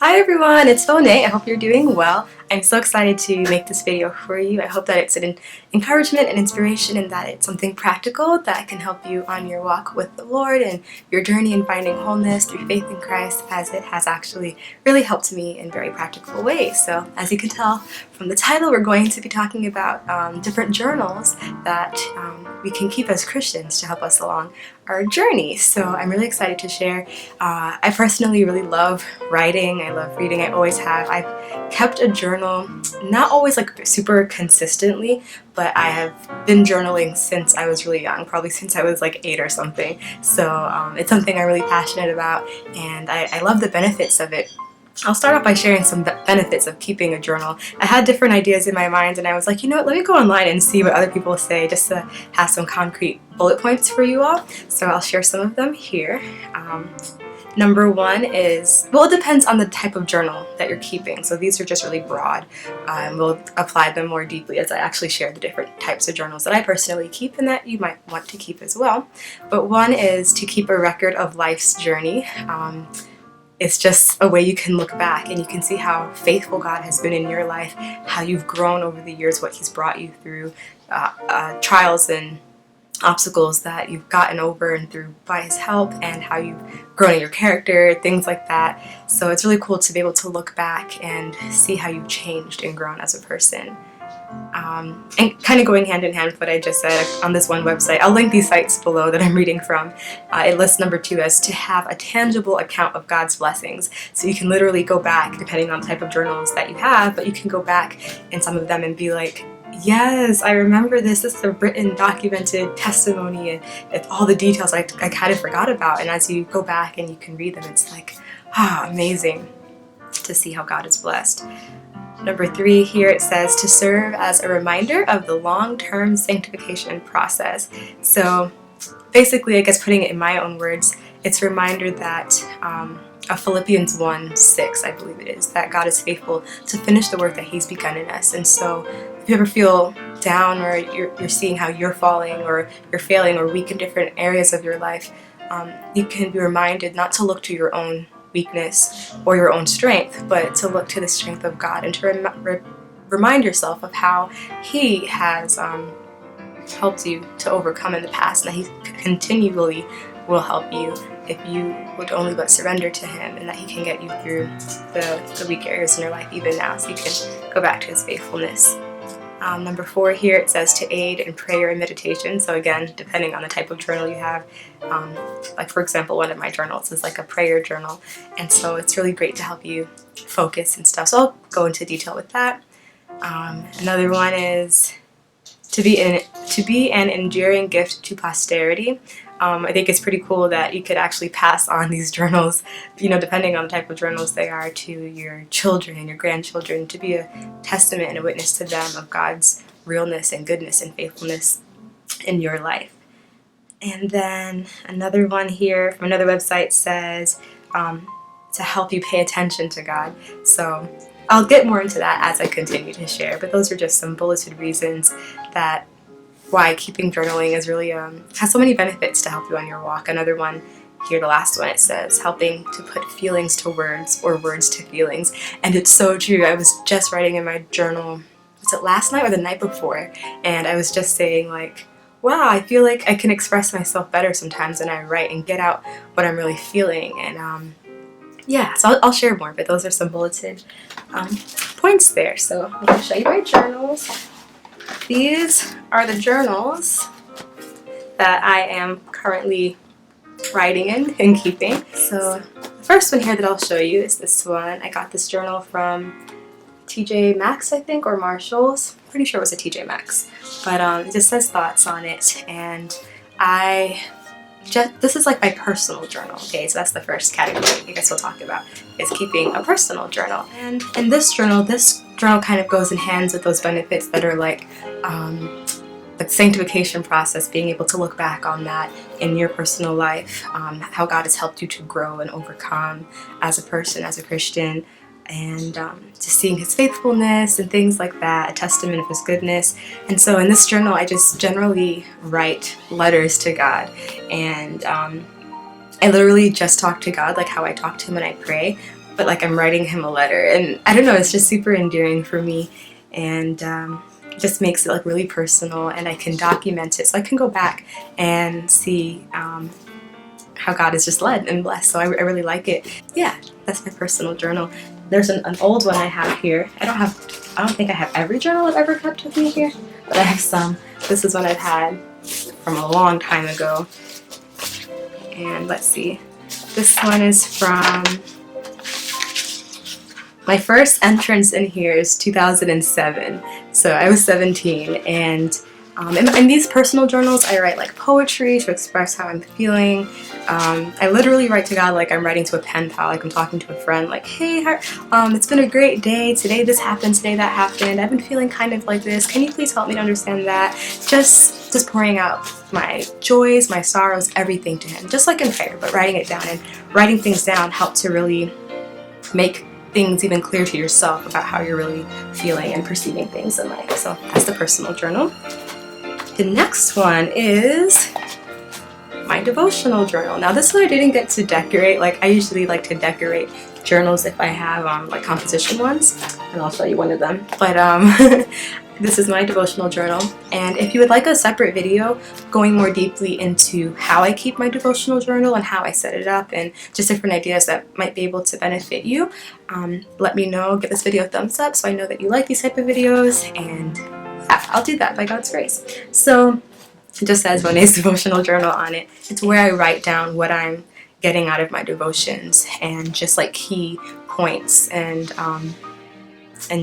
Hi everyone, it's Bonet. I hope you're doing well. I'm so excited to make this video for you. I hope that it's an encouragement and inspiration and that it's something practical that can help you on your walk with the Lord and your journey in finding wholeness through faith in Christ, as it has actually really helped me in very practical ways. So as you can tell from the title, we're going to be talking about different journals that we can keep as Christians to help us along our journey. So I'm really excited to share. I personally really love writing. I love reading. I always have. I've kept a journal, not always like super consistently, but I have been journaling since I was really young, probably since I was like 8 or something. So it's something I'm really passionate about, and I love the benefits of it. I'll start off by sharing some benefits of keeping a journal. I had different ideas in my mind, and I was like, you know what, let me go online and see what other people say just to have some concrete bullet points for you all. So I'll share some of them here. Number one is, well, it depends on the type of journal that you're keeping. So these are just really broad. We'll apply them more deeply as I actually share the different types of journals that I personally keep and that you might want to keep as well. But one is to keep a record of life's journey. It's just a way you can look back and you can see how faithful God has been in your life, how you've grown over the years, what He's brought you through, trials and obstacles that you've gotten over and through by His help, and how you've grown in your character, things like that. So it's really cool to be able to look back and see how you've changed and grown as a person. And kind of going hand in hand with what I just said on this one website, I'll link these sites below that I'm reading from. It lists number 2 as to have a tangible account of God's blessings. So you can literally go back, depending on the type of journals that you have, but you can go back in some of them and be like, yes, I remember this. This is a written, documented testimony, and it's all the details I kind of forgot about. And as you go back and you can read them, it's like, amazing to see how God is blessed. Number 3 here, it says to serve as a reminder of the long-term sanctification process. So basically, I guess putting it in my own words, it's a reminder that Philippians 1:6, I believe it is, that God is faithful to finish the work that He's begun in us. And so if you ever feel down, or you're seeing how you're falling or you're failing or weak in different areas of your life, you can be reminded not to look to your own weakness or your own strength, but to look to the strength of God and to remind yourself of how He has helped you to overcome in the past, and that He continually will help you if you would only but surrender to Him, and that He can get you through the weak areas in your life even now, so you can go back to His faithfulness. Number 4 here, it says to aid in prayer and meditation. So again, depending on the type of journal you have, like for example, one of my journals is like a prayer journal, and so it's really great to help you focus and stuff. So I'll go into detail with that. Another one is to be an enduring gift to posterity. I think it's pretty cool that you could actually pass on these journals, depending on the type of journals they are, to your children and your grandchildren, to be a testament and a witness to them of God's realness and goodness and faithfulness in your life. And then another one here from another website says to help you pay attention to God. So I'll get more into that as I continue to share, but those are just some bulleted reasons that why keeping journaling is really has so many benefits to help you on your walk. Another one here, the last one, it says helping to put feelings to words or words to feelings. And it's so true. I was just writing in my journal, was it last night or the night before? And I was just saying like, wow, I feel like I can express myself better sometimes when I write and get out what I'm really feeling. And so I'll share more, but those are some bulleted points there. So I'm going to show you my journals. These are the journals that I am currently writing in and keeping. So the first one here that I'll show you is this one. I got this journal from TJ Maxx, I think, or Marshall's. Pretty sure it was a TJ Maxx. But it just says thoughts on it, and this is like my personal journal. Okay, so that's the first category I guess we'll talk about, is keeping a personal journal. And in this journal kind of goes in hands with those benefits that are like the sanctification process, being able to look back on that in your personal life, how God has helped you to grow and overcome as a person, as a Christian, and just seeing His faithfulness and things like that, a testament of His goodness. And so in this journal, I just generally write letters to God, and I literally just talk to God like how I talk to Him when I pray, but like I'm writing him a letter, and I don't know, it's just super endearing for me, and it just makes it like really personal, and I can document it, so I can go back and see how God has just led and blessed. So I really like it. Yeah, that's my personal journal. There's an old one I have here. I don't think I have every journal I've ever kept with me here, but I have some. This is one I've had from a long time ago. And let's see. This one is from my first entrance in here is 2007. So I was 17, and in these personal journals, I write like poetry to express how I'm feeling. I literally write to God like I'm writing to a pen pal, like I'm talking to a friend, like, hey, it's been a great day. Today this happened, today that happened. I've been feeling kind of like this. Can you please help me to understand that? Just pouring out my joys, my sorrows, everything to Him, just like in prayer, but writing it down. And writing things down helps to really make things even clear to yourself about how you're really feeling and perceiving things in life. So that's the personal journal. The next one is my devotional journal. Now this one I didn't get to decorate. Like I usually like to decorate journals if I have like composition ones, and I'll show you one of them. But this is my devotional journal, and if you would like a separate video going more deeply into how I keep my devotional journal and how I set it up and just different ideas that might be able to benefit you, let me know. Give this video a thumbs up so I know that you like these type of videos, and yeah, I'll do that by God's grace. So it just says Monet's devotional journal on it. It's where I write down what I'm getting out of my devotions, and just like key points and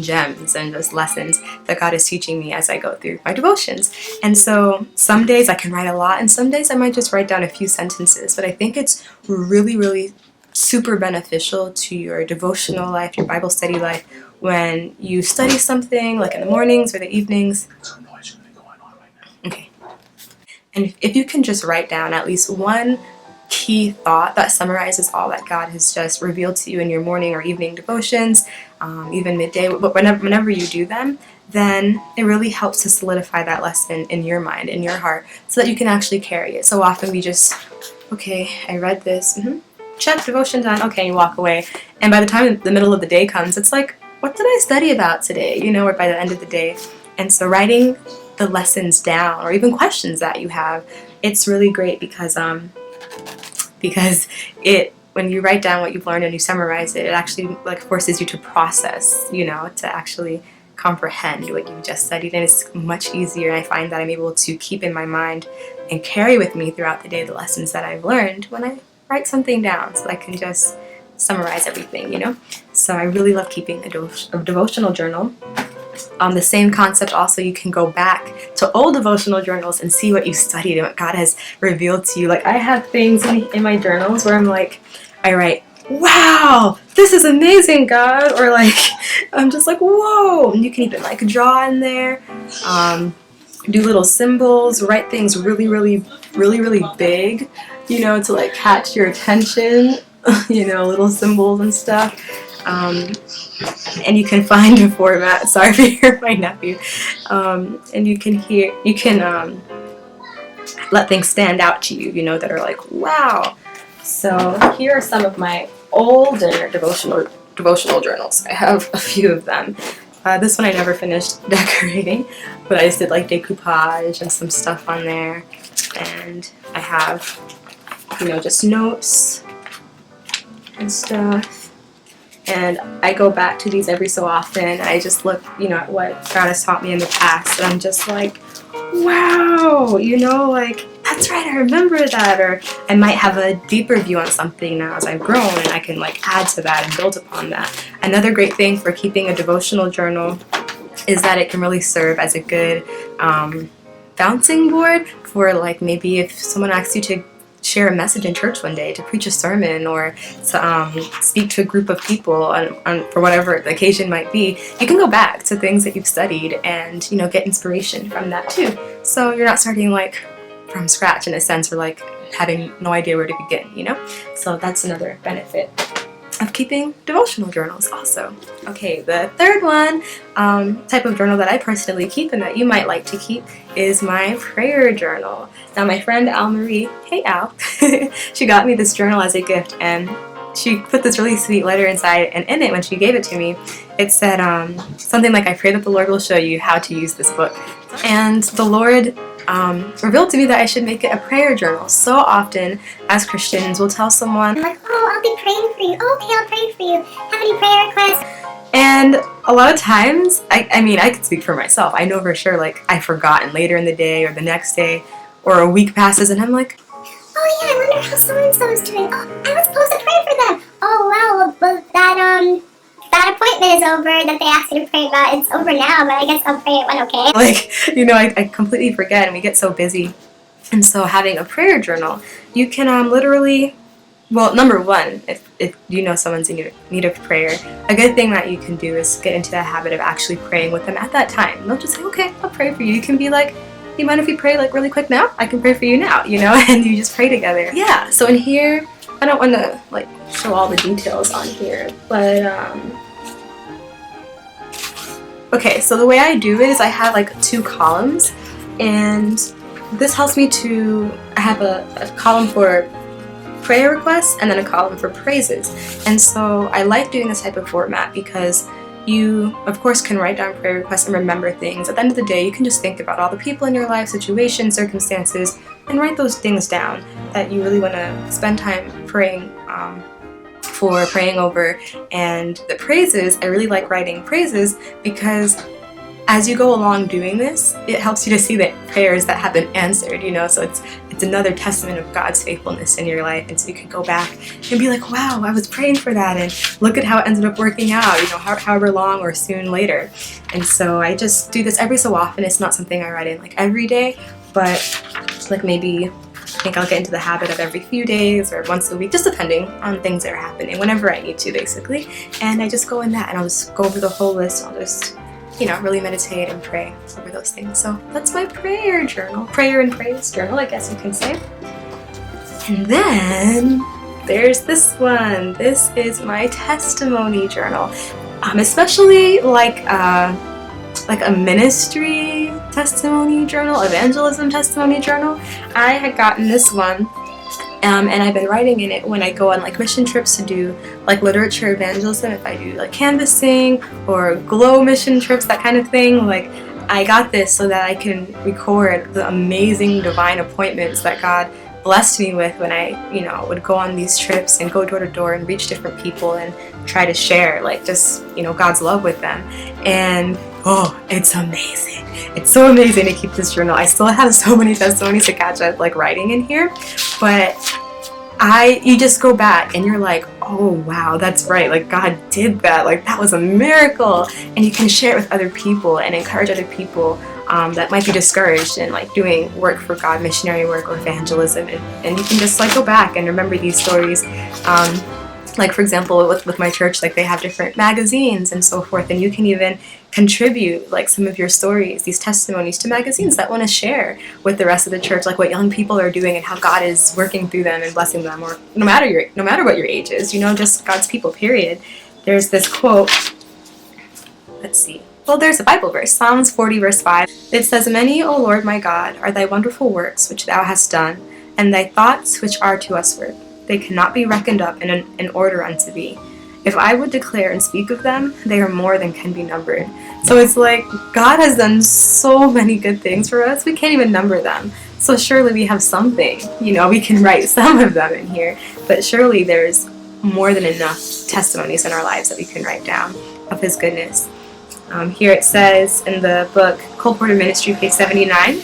gems and just lessons that God is teaching me as I go through my devotions. And so some days I can write a lot, and some days I might just write down a few sentences, but I think it's really super beneficial to your devotional life, your Bible study life, when you study something like in the mornings or the evenings. Okay. And if you can just write down at least one key thought that summarizes all that God has just revealed to you in your morning or evening devotions, even midday, but whenever you do them, then it really helps to solidify that lesson in your mind, in your heart, so that you can actually carry it. So often we just, okay, I read this, check, devotion done, okay, and you walk away. And by the time the middle of the day comes, it's like, what did I study about today? Or by the end of the day. And so writing the lessons down, or even questions that you have, it's really great because when you write down what you've learned and you summarize it, it actually like forces you to process, to actually comprehend what you just studied, and it's much easier. And I find that I'm able to keep in my mind and carry with me throughout the day the lessons that I've learned when I write something down, so I can just summarize everything, So I really love keeping a devotional journal. The same concept also, you can go back to old devotional journals and see what you studied and what God has revealed to you. Like I have things in my journals where I'm like, I write, wow, this is amazing, God, or like I'm just like, whoa. And you can even like draw in there, do little symbols, write things really big, to like catch your attention, little symbols and stuff. And you can find a format. Sorry if you hear my nephew. And you can let things stand out to you, that are like, wow. So here are some of my older devotional journals. I have a few of them. This one I never finished decorating, but I just did like decoupage and some stuff on there. And I have, just notes and stuff. And I go back to these every so often, and I just look, at what God has taught me in the past, and I'm just like, wow, like, that's right, I remember that. Or I might have a deeper view on something now as I've grown, and I can like add to that and build upon that. Another great thing for keeping a devotional journal is that it can really serve as a good bouncing board for like maybe if someone asks you to share a message in church one day, to preach a sermon, or to speak to a group of people on for whatever the occasion might be. You can go back to things that you've studied and get inspiration from that too. So you're not starting like from scratch in a sense, or like having no idea where to begin. So that's another benefit of keeping devotional journals also. Okay, the third one, type of journal that I personally keep and that you might like to keep, is my prayer journal. Now my friend Al Marie, hey Al, she got me this journal as a gift, and she put this really sweet letter inside, and in it, when she gave it to me, it said something like, I pray that the Lord will show you how to use this book. And the Lord revealed to me that I should make it a prayer journal. So often as Christians, we'll tell someone, I'm like, oh, I'll be praying for you. Oh, okay, I'll pray for you. Have any prayer requests? and a lot of times, I mean, I can speak for myself. I know for sure, like, I've forgotten later in the day or the next day, or a week passes, and I'm like, Oh yeah, I wonder how so-and-so is doing. Oh, I was supposed to pray for them. Oh wow, well that appointment is over that they asked you to pray about. It's over now, but I guess I'll pray it went okay. like, I completely forget, and we get so busy. And so having a prayer journal, you can literally, well, number one, if you know someone's in need of prayer, a good thing that you can do is get into the habit of actually praying with them at that time. They'll just say, okay, I'll pray for you. You can be like, you mind if we pray like really quick now? I can pray for you now, and you just pray together. Yeah, so in here, I don't want to like show all the details on here, but okay, so the way I do it is I have like 2 columns, and this helps me to, I have a column for prayer requests and then a column for praises. And so I like doing this type of format because you, of course, can write down prayer requests and remember things. At the end of the day, you can just think about all the people in your life, situations, circumstances, and write those things down that you really want to spend time praying for, praying over. And the praises, I really like writing praises because as you go along doing this, it helps you to see the prayers that have been answered, so it's another testament of God's faithfulness in your life. And so you can go back and be like, wow, I was praying for that, and look at how it ended up working out, however long or soon later. And so I just do this every so often. It's not something I write in like every day, but like maybe I think I'll get into the habit of every few days or once a week, just depending on things that are happening, whenever I need to, basically. And I just go in that and I'll just go over the whole list. I'll just really meditate and pray over those things. So that's my prayer journal. Prayer and praise journal, I guess you can say. And then there's this one. This is my testimony journal. Especially like a ministry testimony journal, evangelism testimony journal. I had gotten this one. And I've been writing in it when I go on like mission trips to do like literature evangelism, if I do like canvassing or glow mission trips, that kind of thing. Like, I got this so that I can record the amazing divine appointments that God blessed me with when I, would go on these trips and go door to door and reach different people and try to share like just, God's love with them. And oh, it's amazing. It's so amazing to keep this journal. I still have so many testimonies to catch up like writing in here, but you just go back and you're like, oh wow, that's right, like God did that, like that was a miracle. And you can share it with other people and encourage other people that might be discouraged in like doing work for God, missionary work or evangelism, and you can just like go back and remember these stories. Like for example, with my church, like they have different magazines and so forth, and you can even contribute like some of your stories, these testimonies, to magazines that want to share with the rest of the church, like what young people are doing and how God is working through them and blessing them, or no matter what your age is, just God's people, period. There's this quote, let's see. Well, there's a Bible verse, Psalms 40 verse 5. It says, "Many, O Lord my God, are thy wonderful works which thou hast done, and thy thoughts which are to usward. They cannot be reckoned up in order unto thee. If I would declare and speak of them, they are more than can be numbered." So it's like God has done so many good things for us, we can't even number them. So surely we have something, we can write some of them in here, but surely there's more than enough testimonies in our lives that we can write down of His goodness. Here it says in the book Cole Porter Ministry, page 79,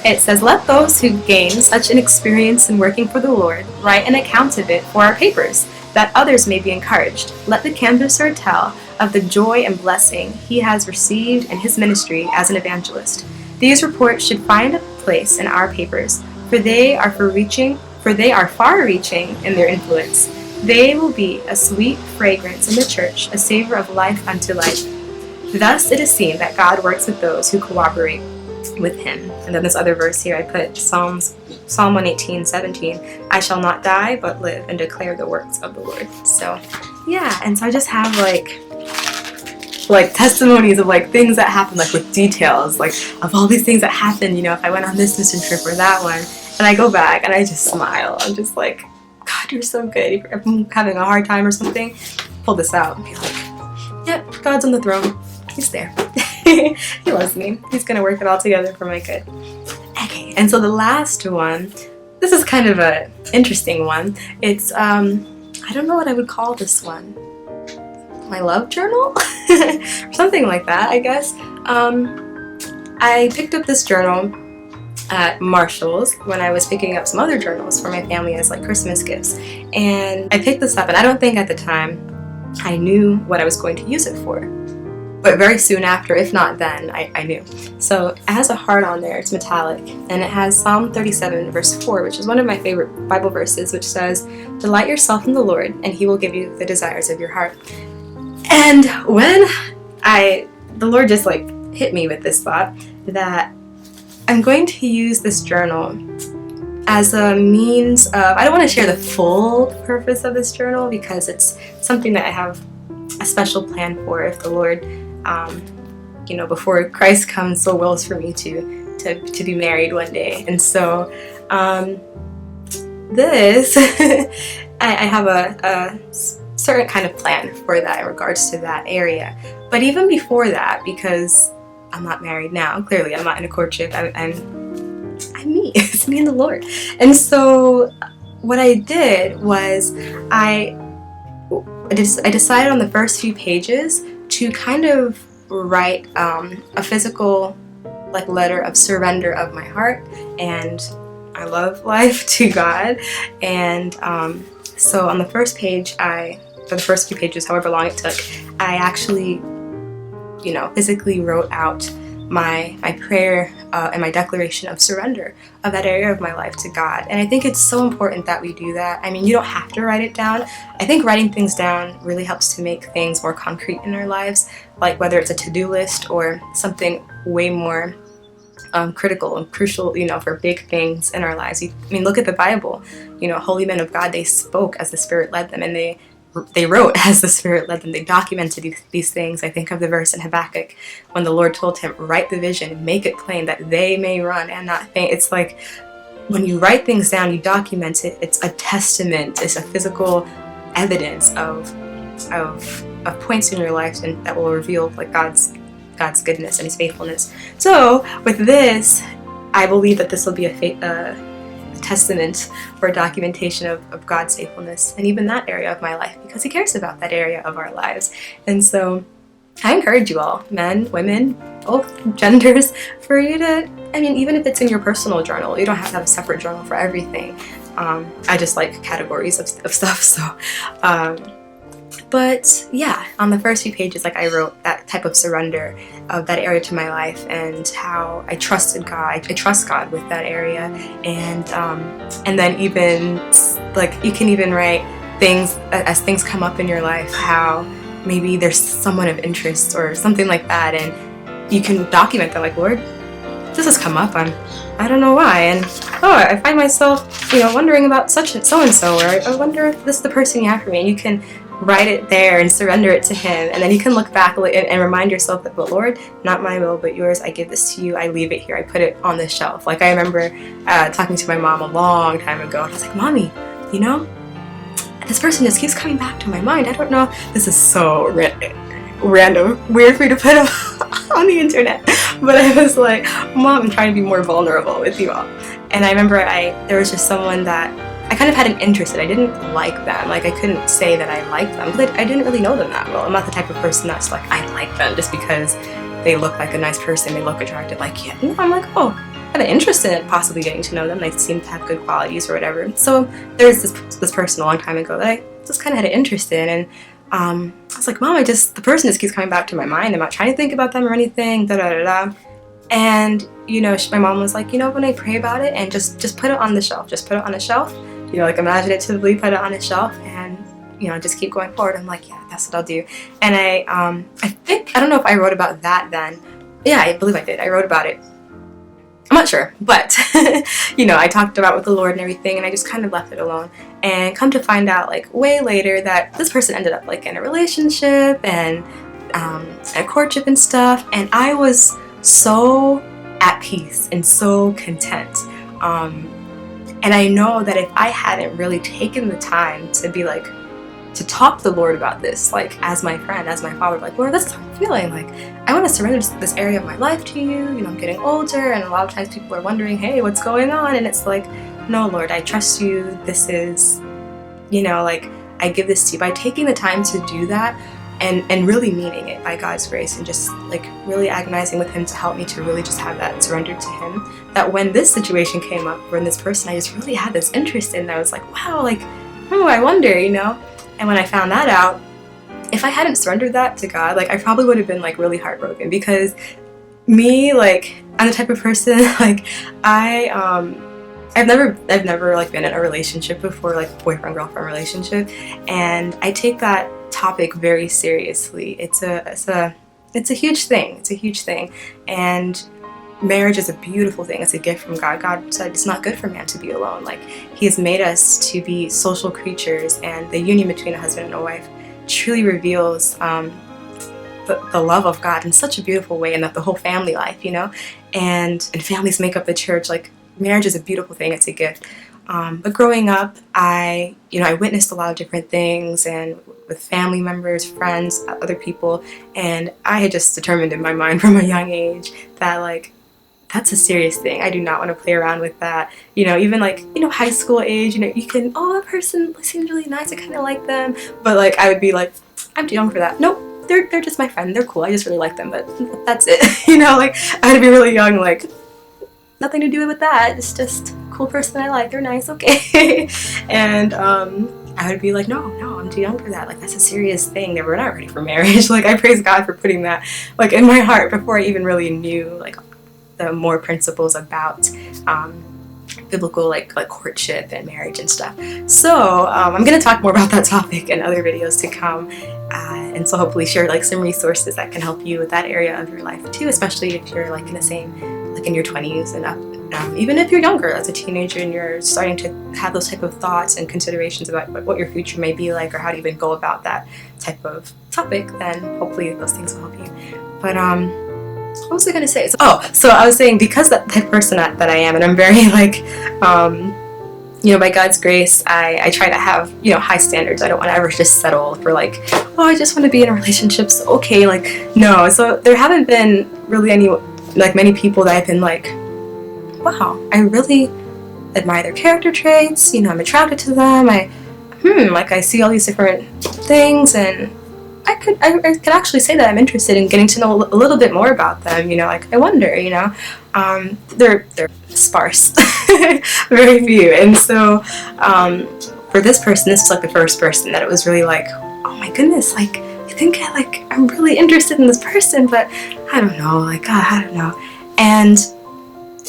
it says, "Let those who gain such an experience in working for the Lord write an account of it for our papers, that others may be encouraged. Let the canvasser tell of the joy and blessing he has received in his ministry as an evangelist. These reports should find a place in our papers, for they are far-reaching in their influence. They will be a sweet fragrance in the church, a savor of life unto life. Thus it is seen that God works with those who cooperate with Him." And then this other verse here, I put Psalm 118:17. "I shall not die, but live and declare the works of the Lord." So yeah, and so I just have like testimonies of like things that happen, like with details, like of all these things that happened, if I went on this mission trip or that one, and I go back and I just smile. I'm just like, God, God, you're so good. If I'm having a hard time or something, pull this out and be like, yep, God's on the throne. He's there. He loves me. He's gonna work it all together for my good. Okay, and so the last one, this is kind of a interesting one. It's I don't know what I would call this one. My love journal? Or something like that, I guess. I picked up this journal at Marshall's when I was picking up some other journals for my family as like Christmas gifts. And I picked this up, and I don't think at the time I knew what I was going to use it for. But very soon after, if not then, I knew. So it has a heart on there, it's metallic, and it has Psalm 37 verse 4, which is one of my favorite Bible verses, which says, "Delight yourself in the Lord, and He will give you the desires of your heart." And when the Lord just like hit me with this thought that I'm going to use this journal as a means of, I don't want to share the full purpose of this journal because it's something that I have a special plan for if the Lord, before Christ comes, so wills for me to be married one day. And so this, I have a certain kind of plan for that in regards to that area. But even before that, because I'm not married now, clearly I'm not in a courtship, I'm me. It's me and the Lord. And so what I did was I decided on the first few pages to kind of write a physical like letter of surrender of my heart and my love life to God. And so on the first page, for the first few pages, however long it took, I actually, physically wrote out my prayer and my declaration of surrender of that area of my life to God. And I think it's so important that we do that. I mean, you don't have to write it down. I think writing things down really helps to make things more concrete in our lives, like whether it's a to-do list or something way more critical and crucial, for big things in our lives. Look at the Bible. Holy men of God, they spoke as the Spirit led them, and they wrote as the Spirit led them. They documented these things. I think of the verse in Habakkuk when the Lord told him, write the vision, make it plain that they may run and not faint. It's like when you write things down, you document it. It's a testament. It's a physical evidence of points in your life and that will reveal like God's goodness and His faithfulness. So with this, I believe that this will be a testament or documentation of God's faithfulness and even that area of my life, because He cares about that area of our lives. And so I encourage you all, men, women, both genders, for you to, even if it's in your personal journal, you don't have to have a separate journal for everything. I just like categories of stuff. So but yeah, on the first few pages, like I wrote that type of surrender of that area to my life and how I trusted God. I trust God with that area, and then even like you can even write things as things come up in your life, how maybe there's someone of interest or something like that, and you can document that, like, Lord, this has come up. I don't know why, and I find myself wondering about such and so, or I wonder if this is the person you have for me. And you can write it there and surrender it to Him, and then you can look back and remind yourself that, but Lord, not my will but yours, I give this to you, I leave it here, I put it on the shelf. Like I remember talking to my mom a long time ago, and I was like, Mommy, this person just keeps coming back to my mind. I don't know, this is so random, weird for you to put on the internet, but I was like, Mom, I'm trying to be more vulnerable with you all. And I remember there was just someone that I kind of had an interest in. I didn't like them. Like I couldn't say that I liked them, but I didn't really know them that well. I'm not the type of person that's like, I like them just because they look like a nice person, they look attractive. Like, yeah, no, I'm like, I had an interest in possibly getting to know them. They seem to have good qualities or whatever. So there's this person a long time ago that I just kind of had an interest in, and I was like, Mom, the person just keeps coming back to my mind. I'm not trying to think about them or anything, And my mom was like, when I pray about it, and just put it on the shelf. Just put it on a shelf. Like imaginatively put it on a shelf, and just keep going forward. I'm like, yeah, that's what I'll do. And I don't know if I wrote about that then. Yeah, I believe I did. I wrote about it. I'm not sure, but I talked about it with the Lord and everything, and I just kind of left it alone. And come to find out, like way later, that this person ended up like in a relationship and a courtship and stuff, and I was so at peace and so content. And I know that if I hadn't really taken the time to be like, to talk to the Lord about this, like as my friend, as my father, like, Lord, this is how I'm feeling. Like, I want to surrender this area of my life to you. You know, I'm getting older, and a lot of times people are wondering, hey, what's going on? And it's like, no, Lord, I trust you. This is, you know, like, I give this to you. By taking the time to do that, and really meaning it by God's grace, and just like really agonizing with Him to help me to really just have that surrendered to Him, that when this situation came up, when this person I just really had this interest in, I was like, wow, like, oh, I wonder, you know. And when I found that out, if I hadn't surrendered that to God, like, I probably would have been like really heartbroken, because me, like, I'm the type of person, like, I've never like been in a relationship before, like boyfriend girlfriend relationship, and I take that topic very seriously. It's a huge thing. It's a huge thing, and marriage is a beautiful thing. It's a gift from God. God said it's not good for man to be alone. Like, He has made us to be social creatures, and the union between a husband and a wife truly reveals the love of God in such a beautiful way, and that the whole family life, you know, and families make up the church. Like, marriage is a beautiful thing. It's a gift. But growing up, I witnessed a lot of different things, and with family members, friends, other people, and I had just determined in my mind from a young age that, like, that's a serious thing. I do not want to play around with that. You know, even like, you know, high school age, you know, you can, oh, that person seems really nice, I kind of like them, but like, I would be like, I'm too young for that. Nope. They're just my friend. They're cool. I just really like them, but that's it. You know, like, I had to be really young, like, nothing to do with that. It's just a cool person I like. They're nice, okay. And I would be like, no, I'm too young for that. Like, that's a serious thing. We're not ready for marriage. Like, I praise God for putting that, like, in my heart before I even really knew, like, the more principles about biblical, like courtship and marriage and stuff. So I'm going to talk more about that topic in other videos to come, and so hopefully share like some resources that can help you with that area of your life too, especially if you're like in the same, like in your 20s and up. Even if you're younger, as a teenager, and you're starting to have those type of thoughts and considerations about what your future may be like, or how to even go about that type of topic, then hopefully those things will help you. But what was I going to say? So I was saying, because that type of person that I am, and I'm very like, you know, by God's grace, I try to have, you know, high standards. I don't want to ever just settle for like, oh, I just want to be in a relationship. So, okay, like, no. So there haven't been really many people that I've been like, wow, I really admire their character traits. You know, I'm attracted to them. Like, I see all these different things, and I could actually say that I'm interested in getting to know a little bit more about them. You know, like, I wonder, you know, they're sparse, very few. And so for this person, this was like the first person that it was really like, oh my goodness, like, I think I'm really interested in this person, but I don't know, like, I don't know. And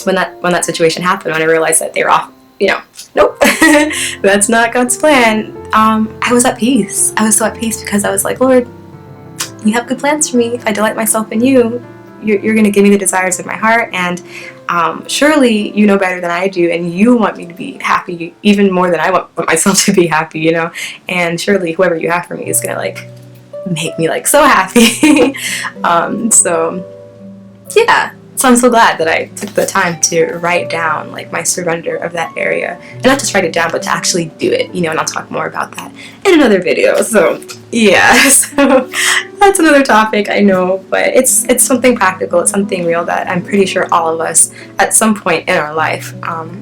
when that situation happened, when I realized that they were off, you know, nope, that's not God's plan, I was at peace. I was so at peace, because I was like, Lord, you have good plans for me. If I delight myself in you, you're going to give me the desires of my heart, and surely you know better than I do, and you want me to be happy even more than I want myself to be happy, you know, and surely whoever you have for me is going to like make me like so happy. So yeah. So I'm so glad that I took the time to write down like my surrender of that area, and not just write it down, but to actually do it, you know, and I'll talk more about that in another video. So yeah, so that's another topic, I know, but it's something practical. It's something real that I'm pretty sure all of us at some point in our life,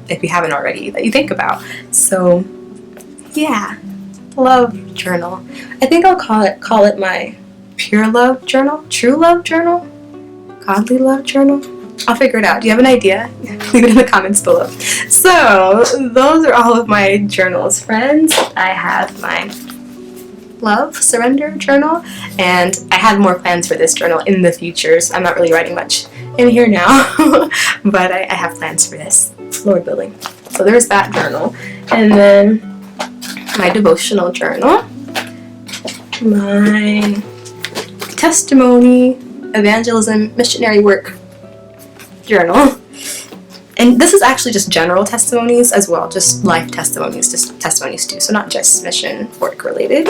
if you haven't already, that you think about. So yeah, love journal. I think I'll call it my pure love journal, true love journal, godly love journal. I'll figure it out. Do you have an idea? Leave it in the comments below. So those are all of my journals, friends. I have my love surrender journal, and I have more plans for this journal in the future. So I'm not really writing much in here now, but I have plans for this, Lord willing. So there's that journal, and then my devotional journal, my testimony, evangelism, missionary work journal. And this is actually just general testimonies as well, just life testimonies, just testimonies too, so not just mission work related.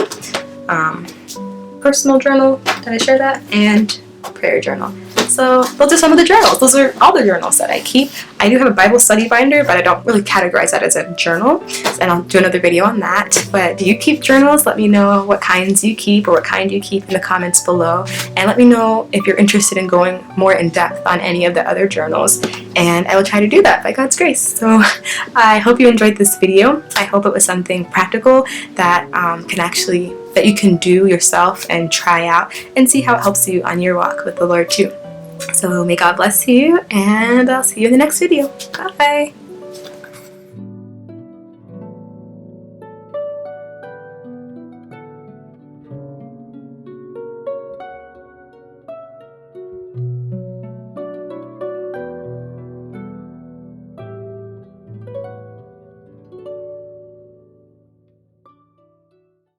Personal journal, did I share that? And prayer journal. So those are some of the journals. Those are all the journals that I keep. I do have a Bible study binder, but I don't really categorize that as a journal, and I'll do another video on that. But do you keep journals? Let me know what kinds you keep or what kind you keep in the comments below, and let me know if you're interested in going more in depth on any of the other journals, and I will try to do that by God's grace. So I hope you enjoyed this video. I hope it was something practical that that you can do yourself and try out and see how it helps you on your walk with the Lord too. So may God bless you, and I'll see you in the next video. Bye.